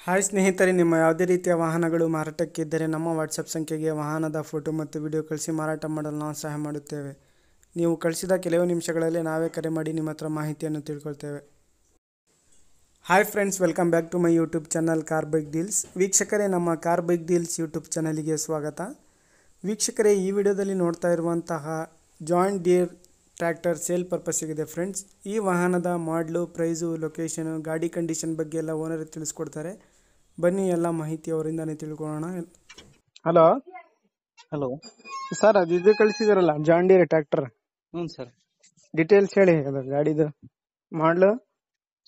Hi ಸ್ನೇಹಿತರೆ, ನಿಮ್ಮ ಯಾವುದೇ ರೀತಿಯ ವಾಹನಗಳು ಮಾರಾಟಕ್ಕಿದ್ದರೆ ನಮ್ಮ ವಾಟ್ಸಪ್ ಸಂಖ್ಯೆಗೆ ವಾಹನದ ಫೋಟೋ ಮತ್ತು ವಿಡಿಯೋ ಕಳಿಸಿ ಮಾರಾಟ ಮಾಡಲು ನಾವು ಸಹಾಯ ಮಾಡುತ್ತೇವೆ. ನೀವು ಕಳಿಸಿದ ಕೆಲವು ನಿಮಿಷಗಳಲ್ಲಿ ನಾವೇ ಕರೆ ಮಾಡಿ ನಿಮ್ಮ ಹತ್ರ ಮಾಹಿತಿಯನ್ನು ತಿಳ್ಕೊಳ್ತೇವೆ. Hi friends, welcome back to my YouTube channel car bike deals. ವೀಕ್ಷಕರೇ, ನಮ್ಮ ಕಾರ್ ಬೈಕ್ ಡೀಲ್ಸ್ ಯೂಟ್ಯೂಬ್ ಚಾನಲಿಗೆ ಸ್ವಾಗತ. ವೀಕ್ಷಕರೇ, ಈ ವಿಡಿಯೋದಲ್ಲಿ ನೋಡ್ತಾ ಇರುವಂತಹ ಜಾನ್ ಡೀರ್ ಟ್ರ್ಯಾಕ್ಟರ್ ಸೇಲ್ ಪರ್ಪಸ್ಸಿಗಿದೆ ಫ್ರೆಂಡ್ಸ್. ಈ ವಾಹನದ ಮಾಡಲು, ಪ್ರೈಸು, ಲೊಕೇಶನು, ಗಾಡಿ ಕಂಡೀಷನ್ ಬಗ್ಗೆ ಎಲ್ಲ ಓನರ್ ತಿಳಿಸ್ಕೊಡ್ತಾರೆ. ಬನ್ನಿ ಎಲ್ಲ ಮಾಹಿತಿ ಅವರಿಂದಾನೇ ತಿಳ್ಕೊಳ್ಳೋಣ. ಹಲೋ ಹಲೋ ಸರ್, ಅದು ಇದು ಕಳಿಸಿದಾರಲ್ಲ ಜಾನ್ ಡೀರ್ ಟ್ರ್ಯಾಕ್ಟರ್, ಹ್ಞೂ ಸರ್. ಡೀಟೇಲ್ಸ್ ಹೇಳಿ. ಅದು ಗಾಡಿದು ಮಾಡಲು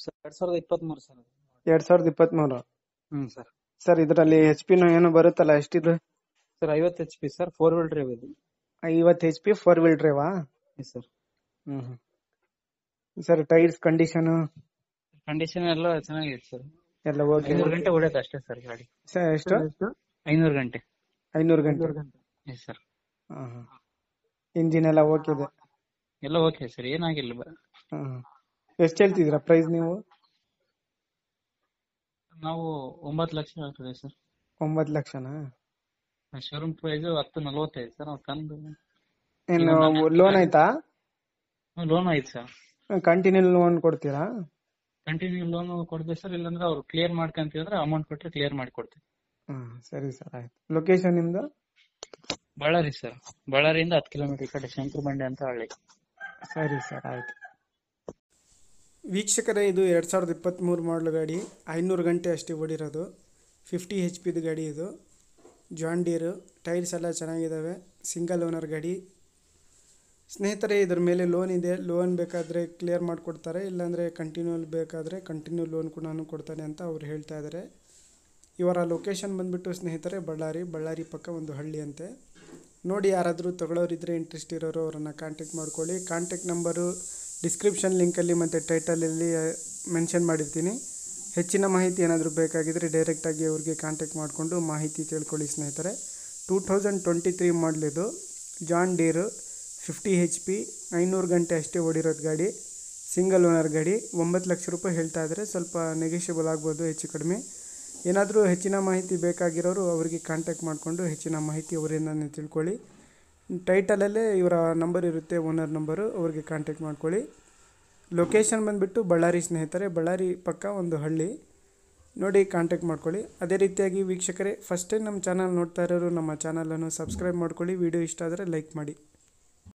ಸರ್ 2023 ಸರ್. 2023. ಹ್ಞೂ ಸರ್. ಸರ್, ಇದರಲ್ಲಿ HP ಏನು ಬರುತ್ತಲ್ಲ, ಎಷ್ಟಿದು? Sir 50 HP sir, 4 wheel drive ಇದು. 50 HP 4 ವೀಲ್ ಡ್ರೈವಾ? Yes sir. Sir, tyres condition condition ಎಲ್ಲ ಚೆನ್ನಾಗಿದೆ ಸರ್. ಎಲ್ಲ ಓಕೆ? 500 ಗಂಟೆ ಓಡೈತೆ ಅಷ್ಟೇ ಸರ್ ಗಾಡಿ. ಸರ್, ಎಷ್ಟು? 500 ಗಂಟೆ. 500 ಗಂಟೆ. Yes sir. ಇಂಜಿನ್ ಎಲ್ಲ ಓಕೆ ಇದೆ? ಎಲ್ಲ ಓಕೆ ಸರ್, ಏನಾಗಿಲ್ಲ. ಎಷ್ಟು ಹೇಳ್ತಿದ್ದೀರಾ ಪ್ರೈಸ್ ನೀವು? ನಾವು 9 ಲಕ್ಷ ಆಗ್ತದೆ ಸರ್. 9 ಲಕ್ಷನಾ? Showroom price 10.45 sir. ನಾವು ತಂದು ಏನು ಲೋನ್ ಆಯ್ತಾ? ಲೋನ್ ಆಯ್ತು ಸರ್. ಕಂಟಿನ್ಯೂ ಲೋನ್ ಕೊಡ್ತೀರಾ? ಕಂಟಿನ್ಯೂ ಲೋನ್ ಕೊಡ್ತೀವಿ ಸರ್. ಇಲ್ಲಾಂದ್ರೆ ಅವ್ರು ಕ್ಲಿಯರ್ ಮಾಡ್ಕೊಂತಿದ್ರೆ ಅಮೌಂಟ್ ಕೊಟ್ಟರೆ ಕ್ಲಿಯರ್ ಮಾಡಿ ಕೊಡ್ತೀವಿ. ಸರಿ ಸರ್, ಆಯ್ತು. ಲೊಕೇಶನ್ ನಿಮ್ದು? ಬಳ್ಳಾರಿ ಸರ್. ಬಳ್ಳಾರಿಯಿಂದ 10 ಕಿಲೋಮೀಟರ್ ಈ ಕಡೆ ಶಂಕರ ಬಂಡೆ ಅಂತ ಹಳ್ಳಿ. ಸರಿ ಸರ್, ಆಯ್ತು. ವೀಕ್ಷಕರೇ, ಇದು 2023 ಮಾಡಲು ಗಾಡಿ. 500 ಗಂಟೆ ಅಷ್ಟೇ ಓಡಿರೋದು. 50 HP ಗಾಡಿ ಇದು. ಜಾನ್ ಡೀರು. ಟೈರ್ಸ್ ಎಲ್ಲ ಚೆನ್ನಾಗಿದ್ದಾವೆ. ಸಿಂಗಲ್ ಓನರ್ ಗಾಡಿ. ಸ್ನೇಹಿತರೆ, ಇದ್ರ ಮೇಲೆ ಲೋನ್ ಇದೆ. ಲೋನ್ ಬೇಕಾದರೆ ಕ್ಲಿಯರ್ ಮಾಡಿಕೊಡ್ತಾರೆ, ಇಲ್ಲಾಂದರೆ ಕಂಟಿನ್ಯೂ ಬೇಕಾದರೆ ಕಂಟಿನ್ಯೂ ಲೋನ್ ಕೂಡ ಕೊಡ್ತಾನೆ ಅಂತ ಅವ್ರು ಹೇಳ್ತಾ ಇದ್ದಾರೆ. ಇವರ ಲೊಕೇಶನ್ ಬಂದುಬಿಟ್ಟು ಸ್ನೇಹಿತರೆ ಬಳ್ಳಾರಿ ಪಕ್ಕ ಒಂದು ಹಳ್ಳಿ ಅಂತೆ. ನೋಡಿ, ಯಾರಾದರೂ ತೊಗೊಳ್ಳೋರಿದ್ದರೆ, ಇಂಟ್ರೆಸ್ಟ್ ಇರೋರು ಅವರನ್ನು ಕಾಂಟ್ಯಾಕ್ಟ್ ಮಾಡ್ಕೊಳ್ಳಿ. ಕಾಂಟ್ಯಾಕ್ಟ್ ನಂಬರು ಡಿಸ್ಕ್ರಿಪ್ಷನ್ ಲಿಂಕಲ್ಲಿ ಮತ್ತು ಟೈಟಲಲ್ಲಿ ಮೆನ್ಷನ್ ಮಾಡಿರ್ತೀನಿ. ಹೆಚ್ಚಿನ ಮಾಹಿತಿ ಏನಾದರೂ ಬೇಕಾಗಿದ್ದರೆ ಡೈರೆಕ್ಟಾಗಿ ಅವ್ರಿಗೆ ಕಾಂಟ್ಯಾಕ್ಟ್ ಮಾಡಿಕೊಂಡು ಮಾಹಿತಿ ತಿಳ್ಕೊಳ್ಳಿ ಸ್ನೇಹಿತರೆ. 2023 ಮಾಡಲಿದು ಜಾನ್ ಡೀರು. 50 HP 500 ಗಂಟೆ ಅಷ್ಟೇ ಓಡಿರೋದು ಗಾಡಿ. ಸಿಂಗಲ್ ಓನರ್ ಗಾಡಿ. 9 ಲಕ್ಷ ರೂಪಾಯಿ ಹೇಳ್ತಾ ಇದ್ದಾರೆ. ಸ್ವಲ್ಪ ನೆಗೋಷಿಯಬಲ್ ಆಗ್ಬೋದು, ಹೆಚ್ಚು ಕಡಿಮೆ. ಏನಾದರೂ ಹೆಚ್ಚಿನ ಮಾಹಿತಿ ಬೇಕಾಗಿರೋರು ಅವರಿಗೆ ಕಾಂಟ್ಯಾಕ್ಟ್ ಮಾಡಿಕೊಂಡು ಹೆಚ್ಚಿನ ಮಾಹಿತಿ ಅವರಿಂದನೇ ತಿಳ್ಕೊಳ್ಳಿ. ಟೈಟಲಲ್ಲೇ ಇವರ ನಂಬರ್ ಇರುತ್ತೆ, ಓನರ್ ನಂಬರು. ಅವ್ರಿಗೆ ಕಾಂಟ್ಯಾಕ್ಟ್ ಮಾಡ್ಕೊಳ್ಳಿ. ಲೊಕೇಶನ್ ಬಂದುಬಿಟ್ಟು ಬಳ್ಳಾರಿ ಸ್ನೇಹಿತರೆ. ಬಳ್ಳಾರಿ ಪಕ್ಕ ಒಂದು ಹಳ್ಳಿ. ನೋಡಿ, ಕಾಂಟ್ಯಾಕ್ಟ್ ಮಾಡ್ಕೊಳ್ಳಿ. ಅದೇ ರೀತಿಯಾಗಿ ವೀಕ್ಷಕರೇ, ಫಸ್ಟ್ ಟೈಮ್ ನಮ್ಮ ಚಾನಲ್ ನೋಡ್ತಾ ಇರೋರು ನಮ್ಮ ಚಾನಲನ್ನು ಸಬ್ಸ್ಕ್ರೈಬ್ ಮಾಡ್ಕೊಳ್ಳಿ. ವಿಡಿಯೋ ಇಷ್ಟ ಆದರೆ ಲೈಕ್ ಮಾಡಿ.